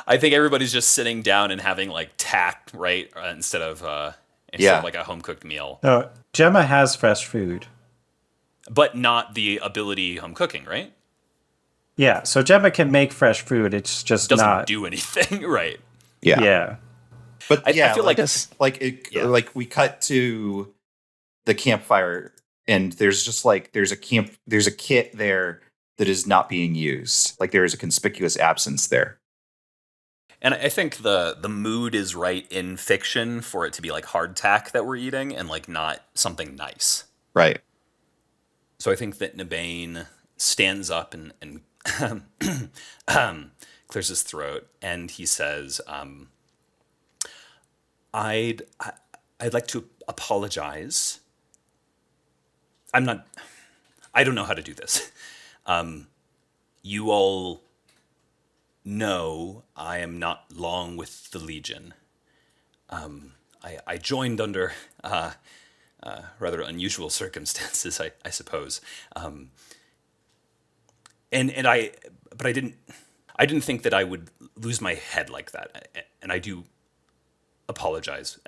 I think everybody's just sitting down and having like tack, right? Instead of like a home cooked meal. No, Jemma has fresh food. But not the ability home cooking, right? Yeah, so Jemma can make fresh food. It's just Doesn't not. do anything, right? Yeah. But I yeah, feel like like we cut to the campfire, and there's a kit there that is not being used. Like there is a conspicuous absence there. And I think the mood is right in fiction for it to be like hardtack that we're eating and like not something nice. Right. So I think that Nabain stands up and clears his throat and he says, I'd like to apologize. I don't know how to do this. You all know I am not long with the Legion. I joined under rather unusual circumstances, I suppose. But I didn't think that I would lose my head like that, and I do apologize.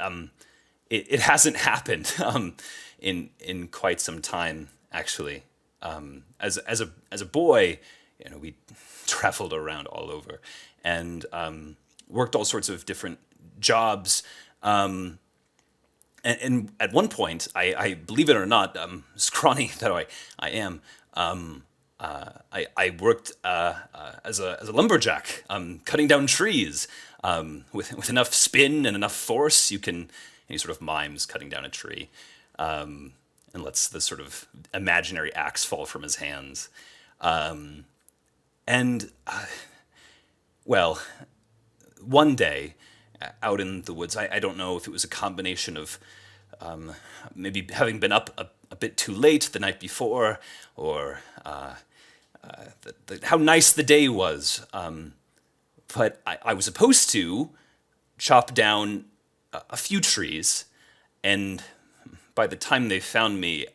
It hasn't happened in quite some time, actually. As a boy, we traveled around all over and worked all sorts of different jobs. And at one point, I believe it or not, scrawny though I am, I worked as a lumberjack, cutting down trees with enough spin and enough force. He sort of mimes cutting down a tree and lets the sort of imaginary axe fall from his hands. Well, one day out in the woods, I don't know if it was a combination of maybe having been up a bit too late the night before, or how nice the day was. But I was supposed to chop down a few trees, and by the time they found me,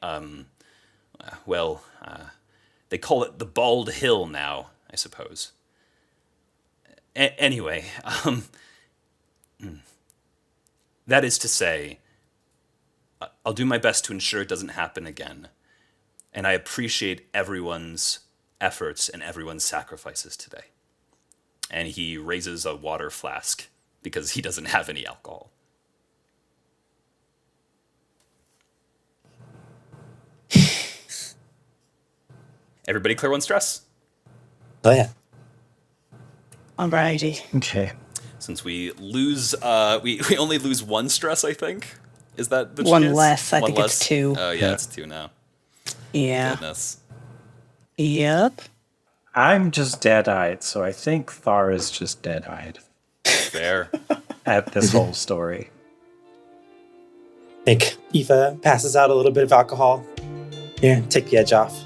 they call it the Bald Hill now, I suppose. Anyway, that is to say, I'll do my best to ensure it doesn't happen again. And I appreciate everyone's efforts and everyone's sacrifices today. And he raises a water flask because he doesn't have any alcohol. Everybody clear one stress? Oh, yeah. Alrighty. Okay. Since we lose, we only lose one stress, I think. Is that the One case? less. I One think it's 2. Oh, yeah, it's 2 now. Yeah. Goodness. Yep. I'm just dead-eyed, so I think Thar is just dead-eyed Fair. at this whole story. I think Aoife passes out a little bit of alcohol. Here, take the edge off.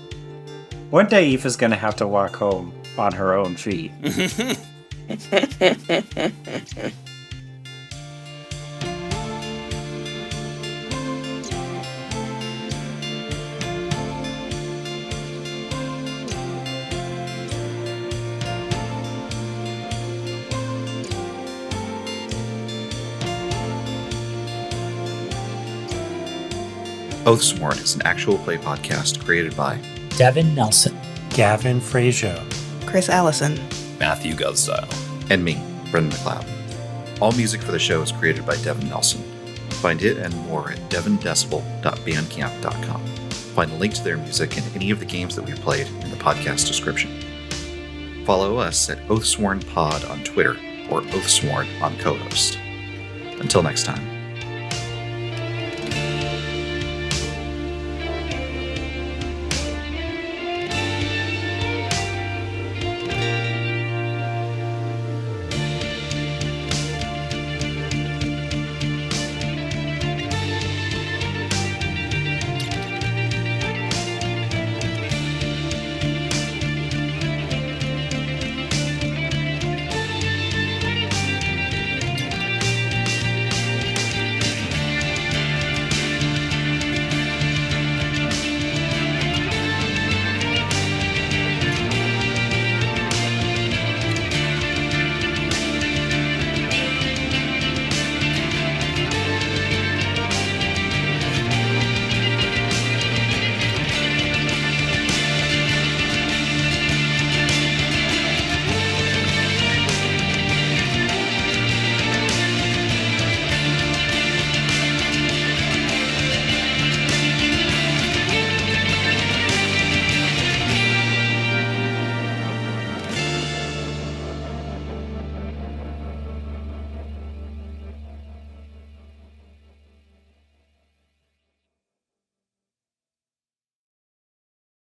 One day Aoife's going to have to walk home on her own feet. Oathsworn is an actual play podcast created by Devin Nelson. Gavin Fregeau. Kris Allison. Matthew Guzdial. and me, Brendan McLeod. All music for the show is created by Devin Nelson. Find it and more at devindecibel.bandcamp.com. Find a link to their music and any of the games that we've played in the podcast description. Follow us at OathSworn Pod on Twitter or OathSworn on co-host. Until next time.